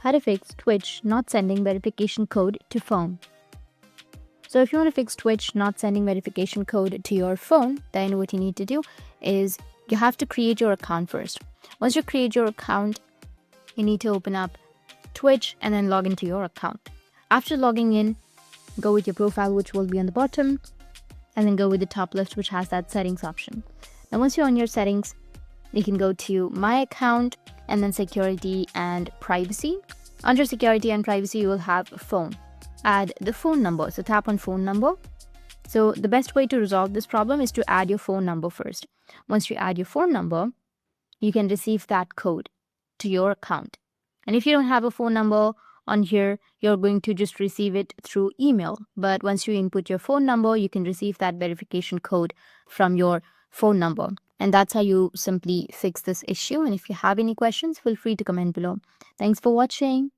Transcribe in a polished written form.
how to fix Twitch not sending verification code to phone. So if you want to fix Twitch not sending verification code to your phone, then what you need to do is you have to create your account first. Once you create your account, you need to open up Twitch and then log into your account. After logging in, go with your profile, which will be on the bottom, and then go with the top left, which has that settings option. Now, once you're on your settings, you can go to My Account and then Security and Privacy. Under Security and Privacy, you will have Phone. Add the phone number. So tap on Phone Number. So the best way to resolve this problem is to add your phone number first. Once you add your phone number, you can receive that code to your account. And if you don't have a phone number on here, you're going to just receive it through email. But once you input your phone number, you can receive that verification code from your phone number. And that's how you simply fix this issue. And if you have any questions, feel free to comment below. Thanks for watching.